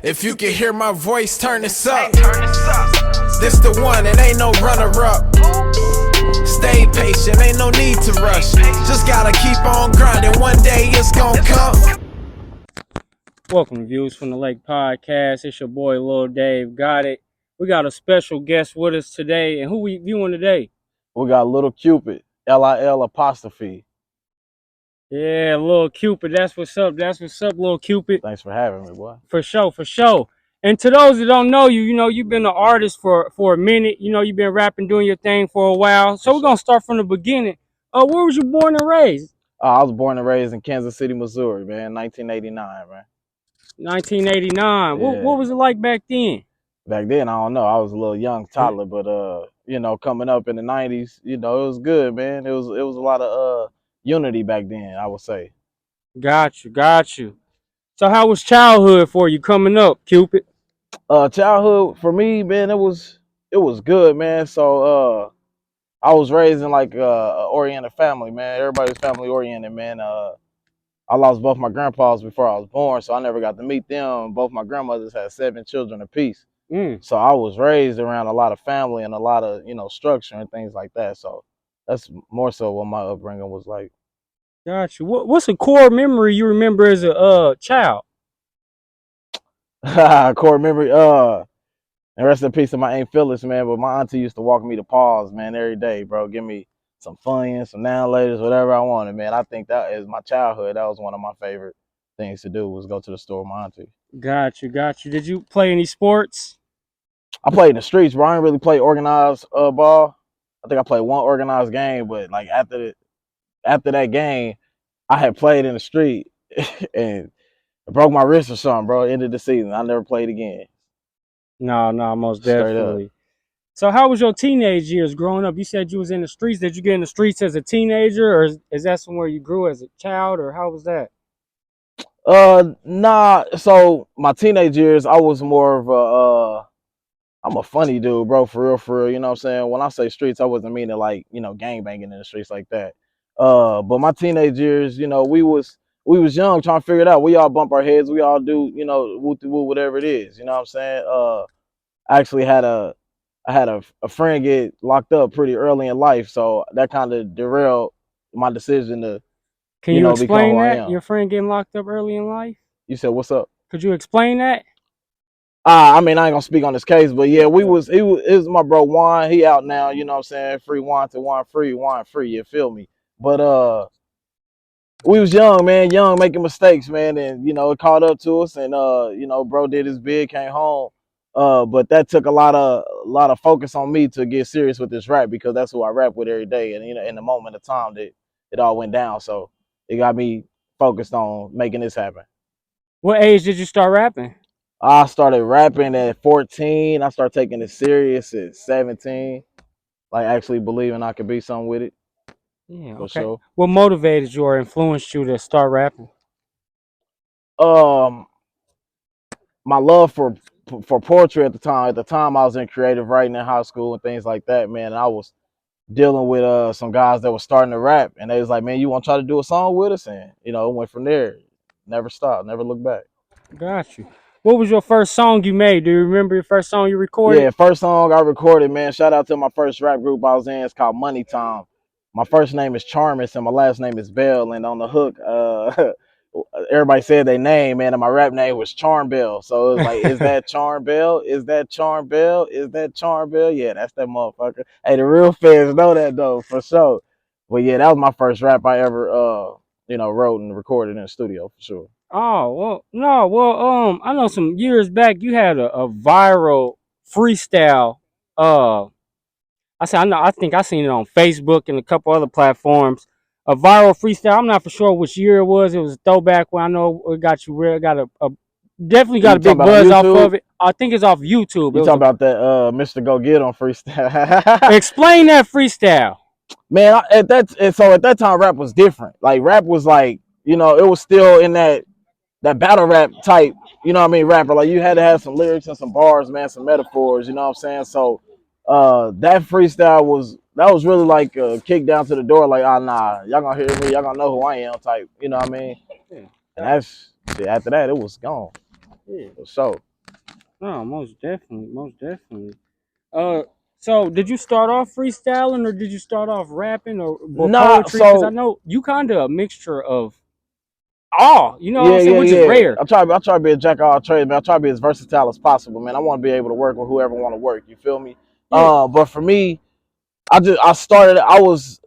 If you can hear my voice, turn this up. This the one, it ain't no runner-up. Stay patient, ain't no need to rush. Just gotta keep on grinding, one day it's gonna come. Welcome, Views from the Lake podcast. It's your boy Lil Dave. Got it. We got a special guest with us today, and who we viewing today? We got Lil'Cupid, Lil apostrophe. Yeah, Lil'Cupid. That's what's up. That's what's up, Lil'Cupid. Thanks for having me, boy. For sure, for sure. And to those that don't know you, you've been an artist for a minute. You've been rapping, doing your thing for a while. So we're gonna start from the beginning. Where was you born and raised? I was born and raised in Kansas City, Missouri, man. 1989, man. 1989. Yeah. What was it like back then? Back then, I don't know. I was a little young toddler, but coming up in the 90s, it was good, man. It was a lot of unity back then, I would say. Got you. So how was childhood for you coming up, Cupid? Childhood for me, man, it was good, man. So I was raised in like a oriented family, man. Everybody's family oriented, man. I lost both my grandpas before I was born, so I never got to meet them. Both my grandmothers had 7 children apiece. So I was raised around a lot of family and a lot of, structure and things like that. So that's more so what my upbringing was like. Got you. What's a core memory you remember as a child? Core memory, and rest in peace to my Aunt Phyllis, man. But my auntie used to walk me to Paws, man, every day, bro. Give me some Funyuns, some now laters, whatever I wanted, man. I think that is my childhood. That was one of my favorite things to do, was go to the store with my auntie. Got you. Did you play any sports? I played in the streets, bro. I didn't really play organized ball. I think I played one organized game, but like after that game, I had played in the street and broke my wrist or something, bro. Ended the season. I never played again. No, most Straight definitely. up. So how was your teenage years growing up? You said you was in the streets. Did you get in the streets as a teenager, or is that somewhere you grew as a child, or how was that? Nah. So my teenage years, I was more of I'm a funny dude, bro, for real. You know what I'm saying? When I say streets, I wasn't meaning like, gang banging in the streets like that. But my teenage years, we was young trying to figure it out. We all bump our heads, we all do, woo whatever it is. You know what I'm saying? I actually had a friend get locked up pretty early in life, so that kind of derailed my decision to, Can you become explain who I that? am. Your friend getting locked up early in life? You said, what's up? Could you explain that? I mean, I ain't gonna speak on this case, but yeah, it was my bro Juan. He out now, you know what I'm saying? Free Juan to Juan free, you feel me? But we was young, man, making mistakes, man, and it caught up to us, and bro did his bid, came home. But that took a lot of focus on me to get serious with this rap, because that's who I rap with every day, and in the moment of time that it all went down. So it got me focused on making this happen. What age did you start rapping? I started rapping at 14. I started taking it serious at 17. Like actually believing I could be something with it. Yeah, For okay. sure. What motivated you or influenced you to start rapping? My love for poetry at the time. At the time I was in creative writing in high school and things like that, man. And I was dealing with some guys that were starting to rap, and they was like, man, you want to try to do a song with us? And it went from there. Never stopped, never looked back. Got you. What was your first song you made? Do you remember your first song you recorded? Yeah, first song I recorded, man. Shout out to my first rap group I was in. It's called Money Time. My first name is Charmis and my last name is Bell. And on the hook, everybody said their name, man, and my rap name was Charm Bell. So it was like, is that Charm Bell? Is that Charm Bell? Is that Charm Bell? Yeah, that's that motherfucker. Hey, the real fans know that though, for sure. But yeah, that was my first rap I ever wrote and recorded in the studio, for sure. Oh, well, no, I know some years back you had a viral freestyle. I think I seen it on Facebook and a couple other platforms. A viral freestyle. I'm not for sure which year it was. It was a throwback when I know it got you real. Definitely got a big buzz off of it. I think it's off YouTube. You talking about that Mr. Go Get on freestyle? Explain that freestyle. Man, at that time, rap was different. Like rap was like, it was still in that battle rap type, rapper. Like you had to have some lyrics and some bars, man, some metaphors, you know what I'm saying? So that freestyle was really like a kick down to the door, like, nah, y'all gonna hear me, y'all gonna know who I am type, you know what I mean? Yeah. And after that it was gone. Yeah. For sure. No, most definitely, most definitely. Uh, so did you start off freestyling or did you start off rapping or Nah, poetry? Because I so know you kind of a mixture of all. You know what I'm yeah, saying? yeah, Which is yeah. rare. I try to be a jack of all trades, man. I try to be as versatile as possible, man. I want to be able to work with whoever want to work. You feel me? Yeah. But for me, I started. I was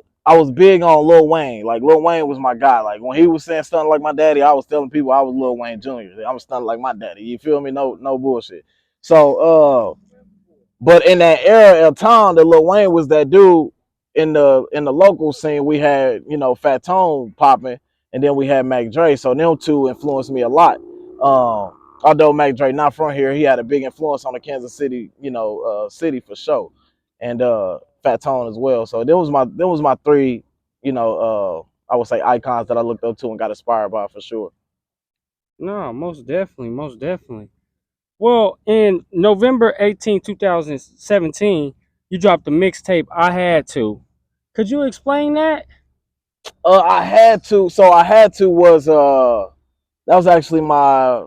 big on Lil Wayne. Like Lil Wayne was my guy. Like when he was saying stunting like my daddy, I was telling people I was Lil Wayne Jr. I was stunting like my daddy. You feel me? No bullshit. So but in that era of time, that Lil Wayne was that dude in the local scene. We had Fat Tone popping, and then we had Mac Dre. So them two influenced me a lot. Although Mac Dre not from here, he had a big influence on the Kansas City, city for sure, and Fat Tone as well. So there was my three, I would say icons that I looked up to and got inspired by for sure. No, most definitely, most definitely. Well, in November 18th, 2017, you dropped the mixtape I Had To. Could you explain that? I had to. So I had to was that was actually my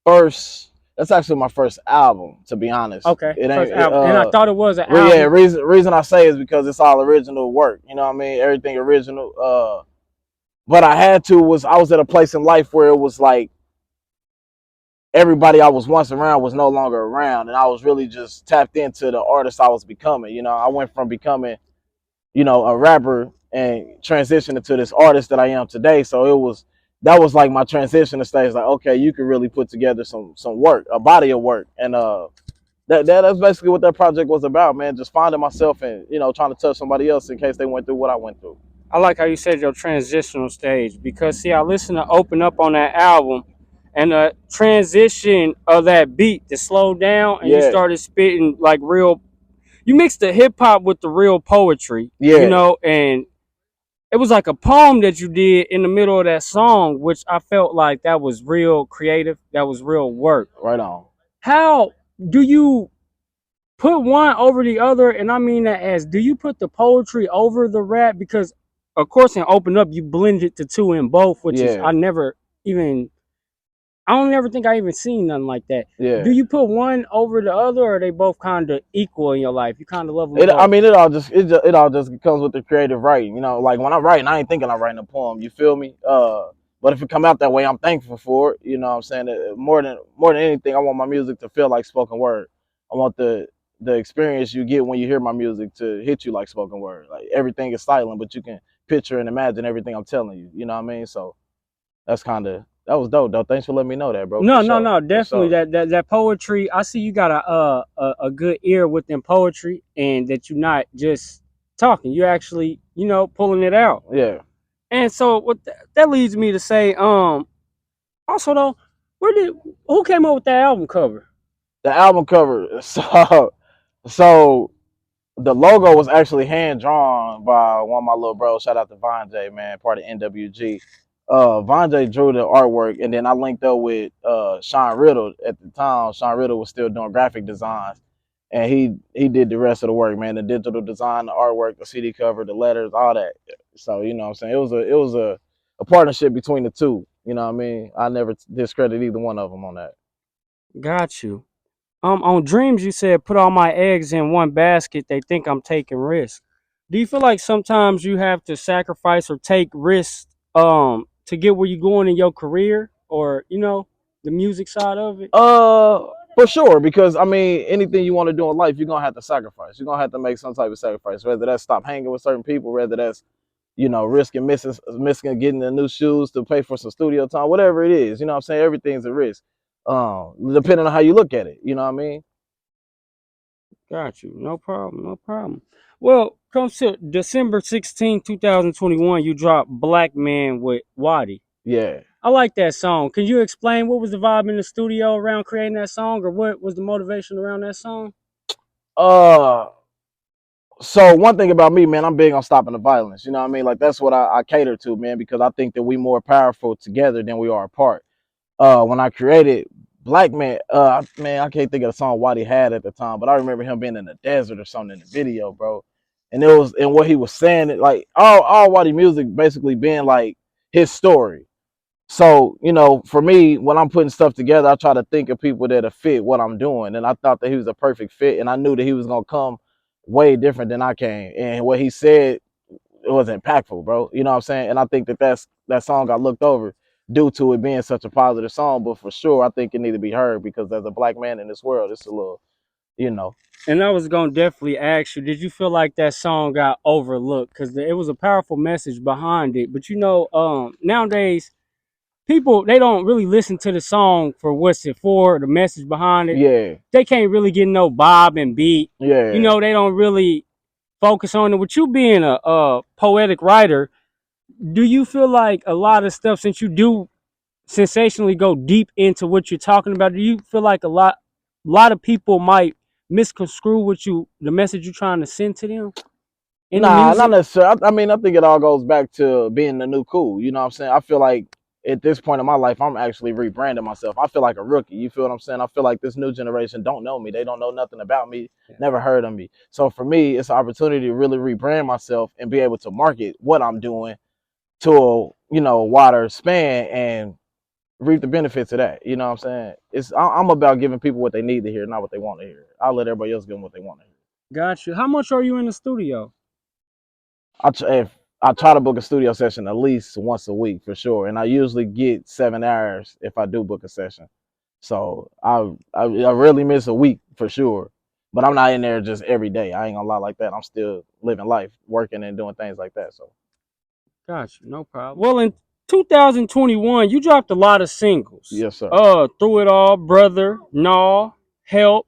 first. That's actually my first album, to be honest. Okay, It first ain't. album. And I thought it was an Yeah. album. Reason I say is because it's all original work. You know what I mean? Everything original. But I had to was I was at a place in life where it was like everybody I was once around was no longer around, and I was really just tapped into the artist I was becoming. I went from becoming a rapper and transitioned into this artist that I am today. So that was like my transition to stage. Like, okay, you can really put together some work, a body of work, and that's basically what that project was about, man. Just finding myself and trying to touch somebody else in case they went through what I went through. I like how you said your transitional stage because see, I listened to Open Up on that album, and the transition of that beat to slow down, and you Yeah, started spitting like real. You mixed the hip hop with the real poetry, yeah, and it was like a poem that you did in the middle of that song, which I felt like that was real creative, that was real work. right on. How do you put one over the other? And I mean that as, do you put the poetry over the rap? Because of course in Open Up you blended the two in both, which is Yeah, even I don't ever think I even seen nothing like that. Do yeah. you put one over the other, or are they both kind of equal in your life? You kind of love them I both. mean, it all just comes with the creative writing. Like when I'm writing, I ain't thinking I'm writing a poem. You feel me? But if it come out that way, I'm thankful for it. You know what I'm saying? More than anything, I want my music to feel like spoken word. I want the experience you get when you hear my music to hit you like spoken word. Like everything is silent, but you can picture and imagine everything I'm telling you. You know what I mean? So that was dope, though. Thanks for letting me know that, bro. For No, no, sure, no, for definitely sure. that poetry. I see you got a good ear within poetry, and that you're not just talking. You're actually pulling it out. Yeah, And so that leads me to say, also though, where did who came up with that album cover? the album cover. So the logo was actually hand drawn by one of my little bros. Shout out to Von J, man, part of NWG. Von J drew the artwork, and then I linked up with Sean Riddle at the time. Sean Riddle was still doing graphic designs, and he did the rest of the work, man. The digital design, the artwork, the CD cover, the letters, all that. So what I'm saying, it was a partnership between the two. You know what I mean? I never discredit either one of them on that. Got you. On Dreams, you said put all my eggs in one basket. They think I'm taking risks. Do you feel like sometimes you have to sacrifice or take risks to get where you're going in your career, or the music side of it? For sure, because I mean, anything you want to do in life, you're gonna have to sacrifice. You're gonna have to make some type of sacrifice, whether that's stop hanging with certain people, whether that's risking missing getting the new shoes to pay for some studio time, whatever it is. You know what I'm saying? Everything's a risk. Depending on how you look at it. You know what I mean? Got you. No problem. No problem. Well, comes to December 16, 2021, you dropped Black Man with Waddy. Yeah. I like that song. Can you explain what was the vibe in the studio around creating that song, or what was the motivation around that song? Uh. So one thing about me, man, I'm big on stopping the violence. You know what I mean? Like that's what I cater to, man, because I think that we more powerful together than we are apart. When I created Black Man, man, I can't think of the song Waddy had at the time, but I remember him being in the desert or something in the video, bro. And it was and what he was saying, like all Waddy music basically being like his story. So, you know, for me, when I'm putting stuff together, I try to think of people that fit what I'm doing. And I thought that he was a perfect fit. And I knew that he was gonna come way different than I came. And what he said, it was impactful, bro. You know what I'm saying? And I think that that song got looked over due to it being such a positive song. But for sure, I think it needed to be heard because as a black man in this world, it's a little, you know. And I was gonna definitely ask you, did you feel like that song got overlooked? Because it was a powerful message behind it. But nowadays people they don't really listen to the song for what's it for, the message behind it. Yeah, They can't really get no bob and beat. yeah. They don't really focus on it. With you being a poetic writer, do you feel like a lot of stuff, since you do sensationally go deep into what you're talking about, do you feel like a lot of people might misconstrue the message you're trying to send to them in the Nah, not music? necessarily. I mean, I think it all goes back to being the new cool. You know what I'm saying? I feel like at this point in my life, I'm actually rebranding myself. I feel like a rookie. You feel what I'm saying? I feel like this new generation don't know me. They don't know nothing about me, Yeah. never heard of me. So for me, it's an opportunity to really rebrand myself and be able to market what I'm doing to a, wider span and reap the benefits of that. You know what I'm saying? I'm about giving people what they need to hear, not what they want to hear. I'll let everybody else give them what they want to hear. Got you. How much are you in the studio? If I try to book a studio session at least once a week for sure, and I usually get 7 hours if I do book a session. So I rarely miss a week for sure, but I'm not in there just every day. I ain't gonna lie like that. I'm still living life, working and doing things like that. So Got you. No problem. Well, in 2021, you dropped a lot of singles. yes, sir. Through It All, Brother, Nah, Help.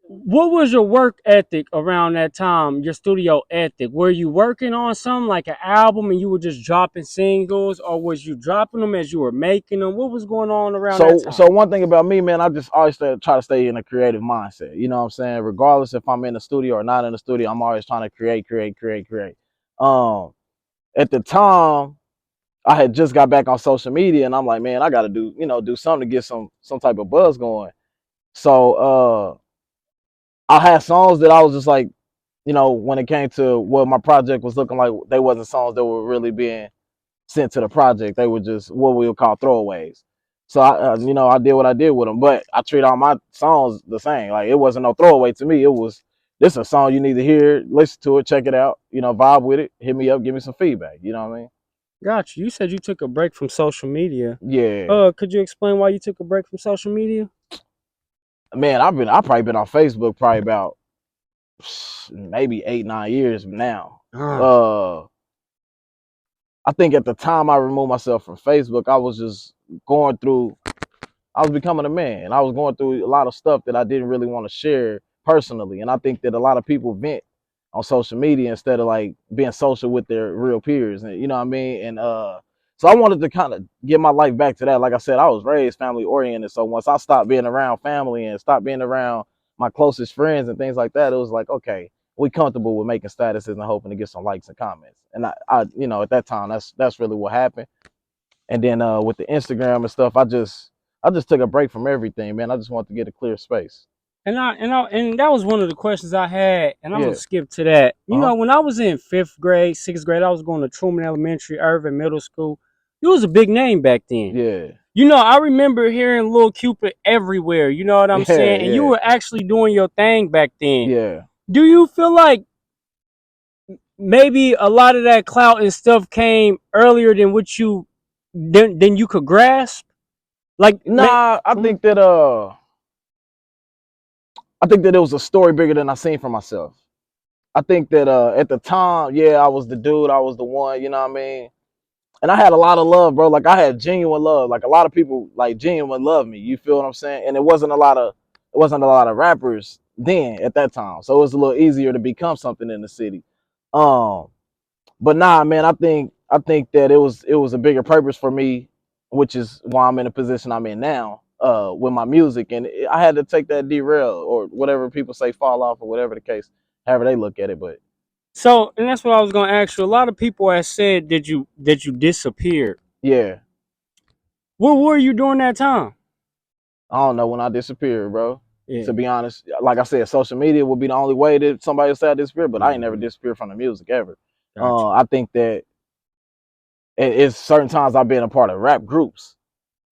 What was your work ethic around that time, your studio ethic? Were you working on something like an album and you were just dropping singles, or was you dropping them as you were making them? What was going on around that So time? one thing about me, man, I just always try to stay in a creative mindset. You know what I'm saying? Regardless if I'm in the studio or not in the studio, I'm always trying to create, create, create, create. Um, at the time, I had just got back on social media and I'm like, man, I gotta do something to get some type of buzz going. So I had songs that I was just like, when it came to what my project was looking like, they wasn't songs that were really being sent to the project. They were just what we would call throwaways. So I did what I did with them, but I treat all my songs the same. Like it wasn't no throwaway to me. It was this is a song you need to hear, listen to it, check it out, vibe with it, hit me up, give me some feedback. You know what I mean? Got you. You said you took a break from social media. Yeah. Could you explain why you took a break from social media? Man, I've probably been on Facebook probably about maybe 8, 9 years now. Ah, Uh, I think at the time I removed myself from Facebook, I was just going through. I was becoming a man. I was going through a lot of stuff that I didn't really want to share personally, and I think that a lot of people vent on social media instead of like being social with their real peers, and you know what I mean. And so I wanted to kind of get my life back to that. Like I said, I was raised family oriented, so once I stopped being around family and stopped being around my closest friends and things like that, it was like, okay, we comfortable with making statuses and hoping to get some likes and comments. And I at that time, that's really what happened. And then with the Instagram and stuff, I just took a break from everything, man. I just wanted to get a clear space. and that was one of the questions I had, and I'm gonna Yeah. skip to that. Uh huh. When I was in fifth grade, sixth grade, I was going to Truman Elementary, Irvin Middle School. It was a big name back then. Yeah. I remember hearing Lil'Cupid everywhere. You know what I'm Yeah. saying? And you Yeah. were actually doing your thing back then. Yeah. Do you feel like maybe a lot of that clout and stuff came earlier than you could grasp? Like, Nah, I think that it was a story bigger than I seen for myself. I think that at the time, yeah, I was the dude, I was the one, you know what I mean? And I had a lot of love, bro. Like I had genuine love. Like a lot of people like genuine love me. You feel what I'm saying? And it wasn't a lot of rappers then at that time. So it was a little easier to become something in the city. Um, but nah, man, I think that it was a bigger purpose for me, which is why I'm in the position I'm in now, with my music. And I had to take that derail or whatever people say fall off or whatever the case, however they look at it. But so, and that's what I was gonna ask you. A lot of people have said that you disappeared. yeah, What were you during that time? I don't know when I disappeared, bro. Yeah. To be honest, like I said, social media would be the only way that somebody would say I disappeared, but I ain't never Mm-hmm. disappeared from the music ever. Gotcha. I think that it's certain times I've been a part of rap groups,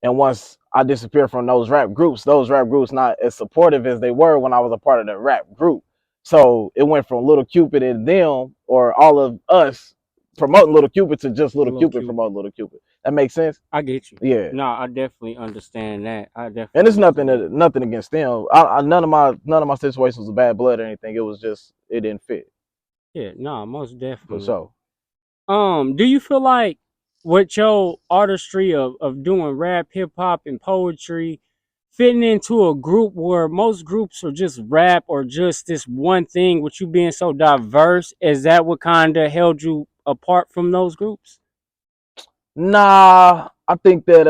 and once I disappear from those rap groups not as supportive as they were when I was a part of the rap group. So it went from Lil'Cupid and them, or all of us promoting Lil'Cupid, to just Lil'Cupid promoting Lil'Cupid. That makes sense. I get you. Yeah. No, I definitely understand that. And it's nothing against them. None of my situations was bad blood or anything. It was just it didn't fit. Yeah, no, most For definitely. sure. Do you feel like with your artistry of doing rap, hip hop, and poetry, fitting into a group where most groups are just rap or just this one thing, with you being so diverse, is that what kind of held you apart from those groups? Nah, I think that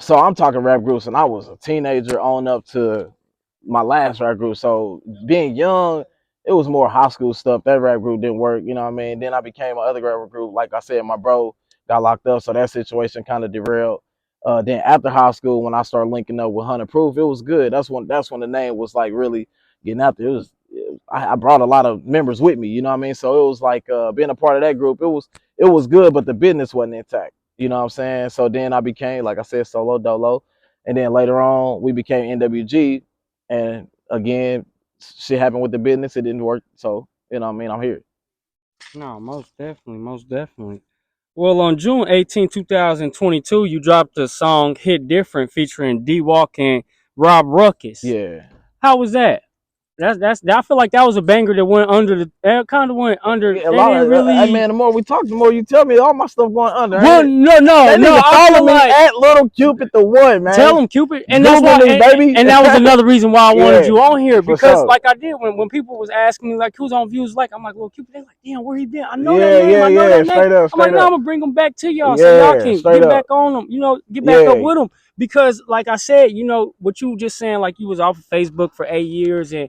so I'm talking rap groups, and I was a teenager on up to my last rap group. So being young, it was more high school stuff. That rap group didn't work, you know what I mean? Then I became my other rap group. Like I said, my bro got locked up, so that situation kind of derailed. Then after high school, when I started linking up with 100 Proof, it was good. That's when the name was like really getting out there. I brought a lot of members with me, you know what I mean? So it was like being a part of that group. It was good, but the business wasn't intact. You know what I'm saying? So then I became, like I said, solo dolo. And then later on, we became NWG. And again, shit happened with the business. It didn't work. So, you know what I mean? I'm here. No, most definitely, most definitely. Well, on June 18, 2022, you dropped the song "Hit Different" featuring D Walk and Rob Ruckus. Yeah. How was that? That's I feel like that was a banger that went under the, that kind of went under. Yeah, a They lot didn't of, hey really. man, the more we talk, the more you tell me all my stuff going under. Well, no. That nigga I feel follow me like, at Lil'Cupid the one, man. tell him Cupid, and that's Google why, me, baby. and that was another reason why I wanted Yeah, you on here, for because sure. like I did when people was asking me like who's on views, like I'm like, well, Cupid, they like, damn, where he been? I know that name, I know Yeah. that name. Straight up, I'm like, straight no, I'm up. gonna bring them back to y'all so y'all Yeah, can straight get up. back on them, get back up Yeah. with them, because like I said, what you just saying, like you was off of Facebook for 8 years, and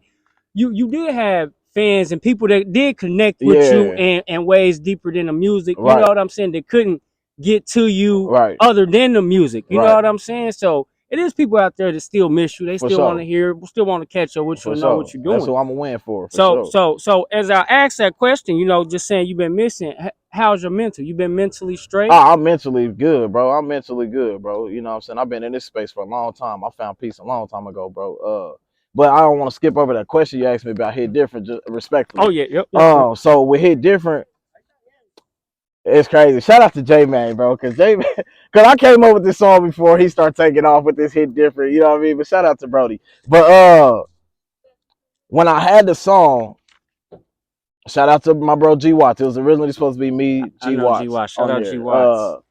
you did have fans and people that did connect with you Yeah. in ways deeper than the music. You know Right. what I'm saying? They couldn't get to you Right. other than the music. You know Right. what I'm saying? So it is people out there that still miss you. They For still want to sure. hear, still want to catch up with you For and know sure. what you're That's doing. who I'm gonna win for So sure. so as I asked that question, just saying you've been missing. How's your mental? You've been mentally straight? I'm mentally good, bro. I'm mentally good, bro. You know what I'm saying? I've been in this space for a long time. I found peace a long time ago, bro. But I don't want to skip over that question you asked me about Hit Different, just Oh respectfully. yeah, yep. So with Hit Different, it's crazy. Shout out to J Man, bro, because because I came up with this song before he started taking off with this Hit Different. You know what I mean? But shout out to Brody. But when I had the song, shout out to my bro G Watts. It was originally supposed to be me, I G know G Watts Watts. Shout on out G there. Watts.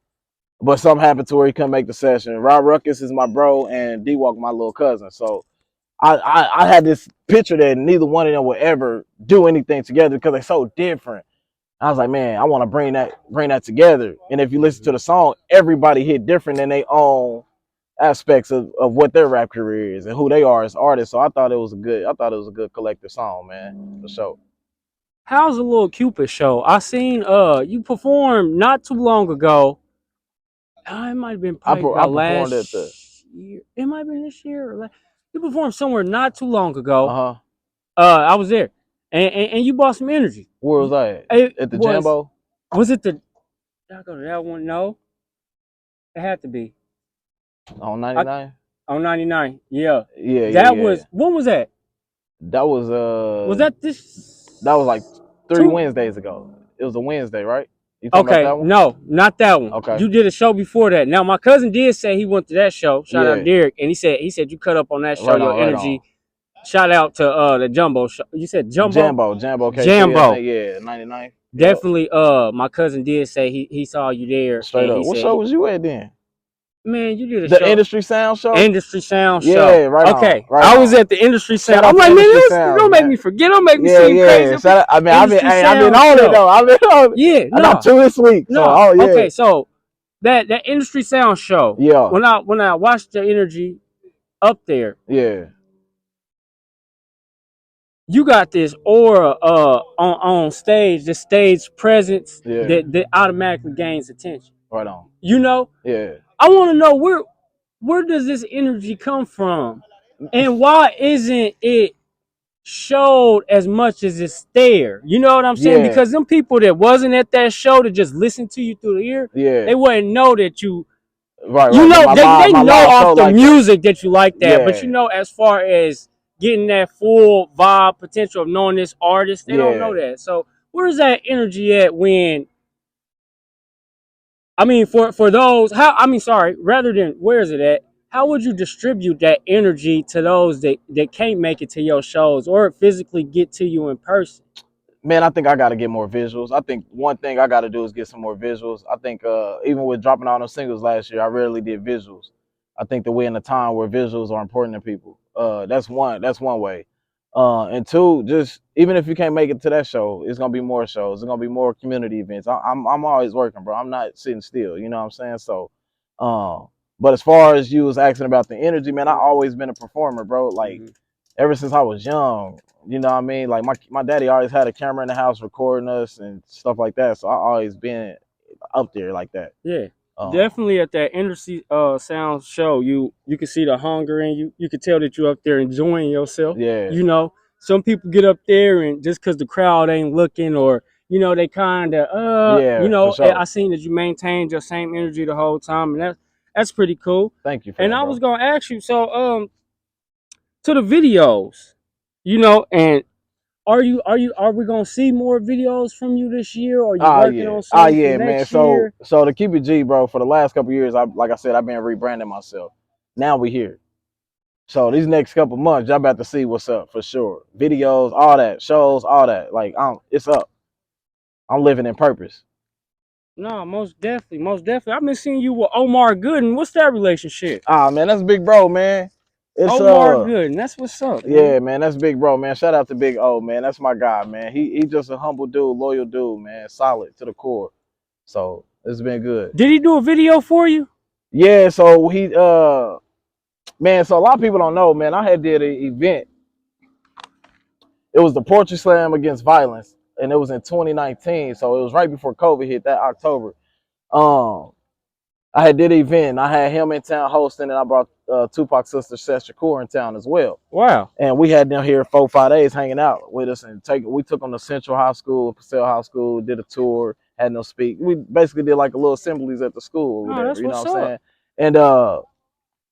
But something happened to where he couldn't make the session. Rob Ruckus is my bro, and D Walk my little cousin. So I had this picture that neither one of them would ever do anything together because they're so different. I was like, man, I want to bring that together. And if you listen to the song, everybody hit different in their own aspects of what their rap career is and who they are as artists. So I thought it was a good collective song, man, for sure. How's the Lil'Cupid show? I seen you performed not too long ago. It might have been probably I about performed at the last year. It might have been this year. You performed somewhere not too long ago. uh-huh. I was there, and you bought some energy. Where was I at? It At the Jambo? was it the? Did I go to that one? No, it had to be On 99? on 99. Yeah, Yeah. that was, when was that? That was Was that this? that was like 3 two? Wednesdays ago. It was a Wednesday, right? You talking about Okay, that one? no, not that one. Okay. You did a show before that. Now my cousin did say he went to that show. Shout out Yeah. Derek, and he said you cut up on that show. Right Your on, right energy. on. Shout out to the Jumbo show. You said Jumbo? Jambo Jambo. KC, yeah, 99. Yep. Definitely my cousin did say he saw you there, Straight and up. he What said, show was you at then? man, you did a The show. Industry Sound show? Industry Sound Yeah, show. right on, Okay, right I was on. at the Industry Sound. Shout I'm out to like, man, Industry this Sounds, don't make man. me forget. Don't make me Yeah, seem crazy. yeah. Shout out, Industry I've been Sound on it show. though. I've been on it. Yeah, I got no, 2 this week. So no. oh yeah. Okay, so that Industry Sound show. Yeah. When I watched the energy up there, Yeah. you got this aura on stage, the stage presence Yeah. that automatically gains attention. Right on. Yeah. I want to know where does this energy come from, and why isn't it showed as much as it's there. You know what I'm saying? Yeah. Because them people that wasn't at that show to just listen to you through the ear, Yeah. they wouldn't know that you. Right. You know, they My know live show off the like music that you like that, but Yeah. you know, as far as getting that full vibe potential of knowing this artist, they don't know that. So where's that energy at when? I mean, for those, how? I mean, sorry, rather than where is it at? How would you distribute that energy to those that can't make it to your shows or physically get to you in person? Man, I think I got to get more visuals. I think one thing I got to do is get some more visuals. I think even with dropping all those singles last year, I rarely did visuals. I think that we're in a time where visuals are important to people. That's one. That's one way. And two, just even if you can't make it to that show, it's gonna be more shows. It's gonna be more community events. I'm always working, bro. I'm not sitting still. You know what I'm saying? So, but as far as you was asking about the energy, man, I always been a performer, bro. Like ever since I was young. You know what I mean? Like my daddy always had a camera in the house recording us and stuff like that. So I always been up there like that. Yeah. Definitely at that Energy Sound show, you can see the hunger in you. You can tell that you're up there enjoying yourself. Yeah. You know, some people get up there and just because the crowd ain't looking or they kind of Yeah, you know, for sure. I seen that you maintained your same energy the whole time, and that's pretty cool. Thank you for And that, I bro. was gonna ask you, so to the videos, and are we gonna see more videos from you this year? Or are you working on some for Yeah, man. next year? So to keep it G, bro, for the last couple of years, like I said, I've been rebranding myself. Now we here. So these next couple months, y'all about to see what's up for sure. Videos, all that, shows, all that. Like it's up. I'm living in purpose. No, most definitely, most definitely. I've been seeing you with Omar Gooden. What's that relationship? Man, that's big bro, man. It's Omar Gooden, that's what's up, man. Yeah, man, that's big bro, man. Shout out to Big O, man. That's my guy, man. He just a humble dude, loyal dude, man. Solid to the core. So it's been good. Did he do a video for you? Yeah, so he man, so a lot of people don't know, man. I had did an event. It was the Poetry Slam Against Violence, and it was in 2019. So it was right before COVID hit that October. Um, I had did an event. I had him in town hosting, and I brought Tupac's sister Seth Shakur in town as well. Wow. And we had them here 4-5 days hanging out with us and we took them to Central High School, Purcell High School, did a tour, had them speak. We basically did like a little assemblies at the school or whatever, That's you know what's what I'm up. saying? And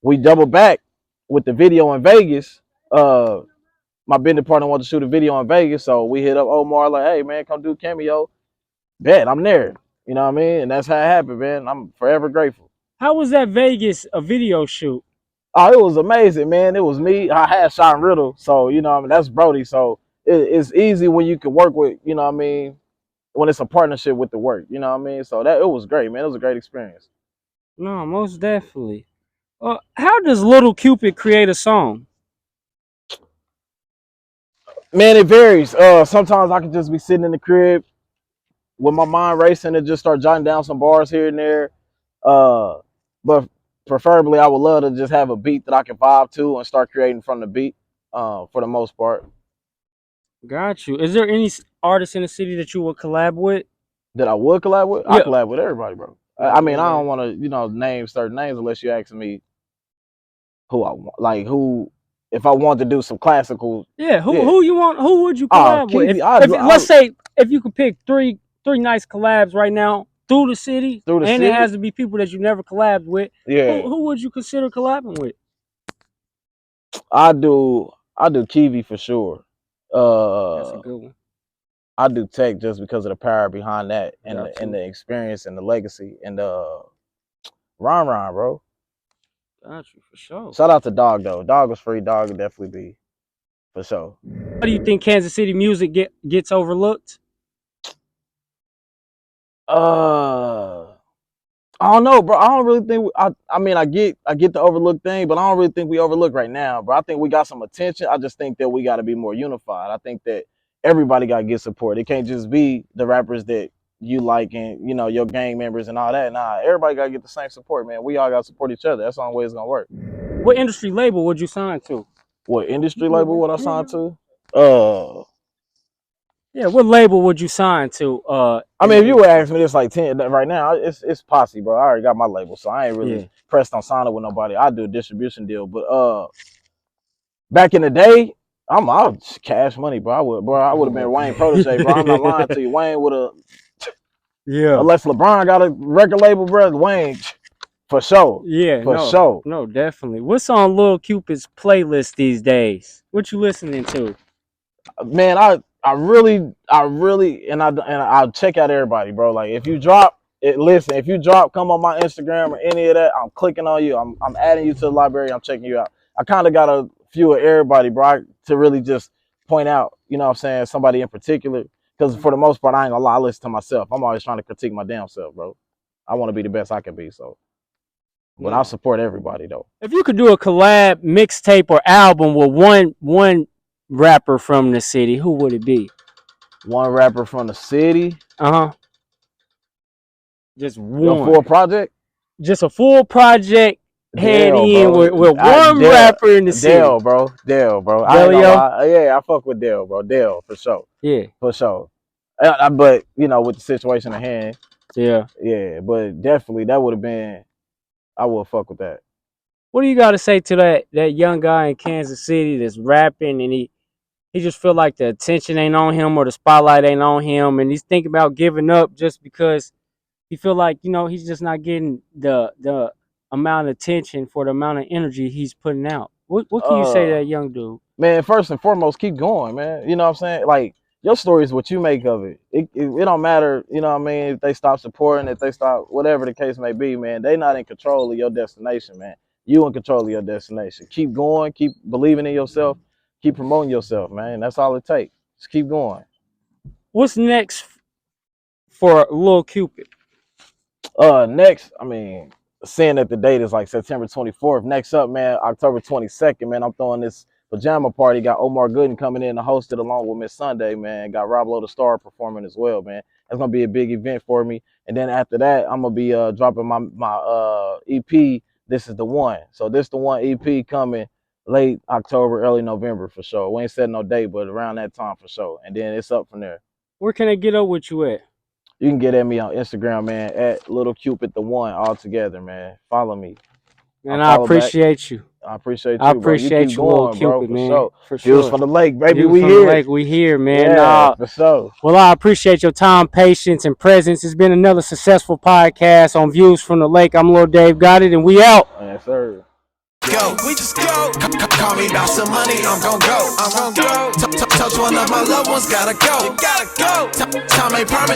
we doubled back with the video in Vegas. My business partner wanted to shoot a video in Vegas, so we hit up Omar like, hey man, come do a cameo. Bet I'm there. You know what I mean? And that's how it happened, man. I'm forever grateful. How was that Vegas a video shoot? Oh, it was amazing, man. It was me. I had Sean Riddle, so you know, what I mean, that's Brody. So it's easy when you can work with, you know, what I mean, when it's a partnership with the work. You know what I mean? So that it was great, man. It was a great experience. No, most definitely. How does Lil'Cupid create a song? Man, it varies. Sometimes I can just be sitting in the crib with my mind racing and just start jotting down some bars here and there. But preferably, I would love to just have a beat that I can vibe to and start creating from the beat. For the most part. Got you. Is there any artist in the city that you would collab with? That I would collab with? I Yeah. collab with everybody, bro. I mean, I don't want to, name certain names unless you ask me who I want, like who. If I want to do some classical, Yeah. Who you want? Who would you collab with? Let's say if you could pick three nice collabs right now through the city, and it has to be people that you never collabed with. Yeah. Who would you consider collabing with? I do Kiwi for sure. That's a good one. I do Tech just because of the power behind that and the experience and the legacy and Ron, bro. Got you for sure. Shout out to Dog though. Dog was free. Dog would definitely be for sure. How do you think Kansas City music gets overlooked? I don't know, bro. I don't really think I mean I get the overlooked thing, but I don't really think we overlook right now, bro. I think we got some attention. I just think that we got to be more unified. I think that everybody got to get support. It can't just be the rappers that you like and your gang members and all that. Nah, everybody got to get the same support, man. We all got to support each other. That's the only way it's gonna work. What industry label would you sign to? What industry label would I sign to? Yeah, what label would you sign to? I mean, if you would ask me this like 10 right now, it's Posse, bro. I already got my label, so I ain't really pressed on signing with nobody. I do a distribution deal, but back in the day, I'm out cash money, bro. I would have been Wayne protege, bro. I'm not lying to you. Wayne would have, Yeah. unless LeBron got a record label, bro. Wayne, for sure. Yeah, For sure. no, definitely. What's on Lil'Cupid's playlist these days? What you listening to? Man, I really, and I'll check out everybody, bro. Like if you drop it, listen. If you drop, come on my Instagram or any of that, I'm clicking on you. I'm adding you to the library. I'm checking you out. I kind of got a few of everybody, bro, to really just point out. You know what I'm saying? Somebody in particular, because for the most part, I ain't gonna lie. I listen to myself. I'm always trying to critique my damn self, bro. I want to be the best I can be. So, but I support everybody though. If you could do a collab, mixtape, or album with one rapper from the city, who would it be? One rapper from the city. Just Your one. full project. Just a full project. Head in Bro. with one rapper in the city. Dale, bro. I ain't gonna lie. Yeah, I fuck with Dale, bro. Dale, for sure. Yeah. For sure. But, you know, with the situation at hand. Yeah. Yeah, but definitely that would have been, I would fuck with that. What do you got to say to that young guy in Kansas City that's rapping and he just feel like the attention ain't on him or the spotlight ain't on him and he's thinking about giving up just because he feel like, you know, he's just not getting the amount of attention for the amount of energy he's putting out. What can you say to that young dude? Man, first and foremost, keep going, man. You know what I'm saying? Like, your story is what you make of it. It don't matter, you know what I mean, if they stop supporting, if they stop, whatever the case may be, man. They not in control of your destination, man. You in control of your destination. Keep going, keep believing in yourself, keep promoting yourself, man. That's all it takes. Just keep going. What's next for Lil'Cupid? Next, I mean, seeing that the date is like September 24th. Next up, man, October 22nd, man, I'm throwing this pajama party. Got Omar Gooden coming in to host it along with Miss Sunday, man. Got Rob Lowe the Star performing as well, man. That's gonna be a big event for me. And then after that, I'm gonna be dropping my EP. This is the one. So this the one EP coming late October, early November for sure. We ain't set no date, but around that time for sure. And then it's up from there. Where can I get up with you at? You can get at me on Instagram, man, at Lil'Cupid the one all together, man. Follow me. And I appreciate you. I appreciate you, I appreciate you, going, bro, Lil'Cupid, man. Sure. For Views sure. from the lake, baby. Views we from here. The lake, we here, man. Yeah, for sure. Well, I appreciate your time, patience, and presence. It's been another successful podcast on Views from the Lake. I'm Lil Dave Got It, and we out. Yes, sir. Go, we just go. Call me about some money, I'm gon' go. Touch one of my loved ones, gotta go. Time ain't promised.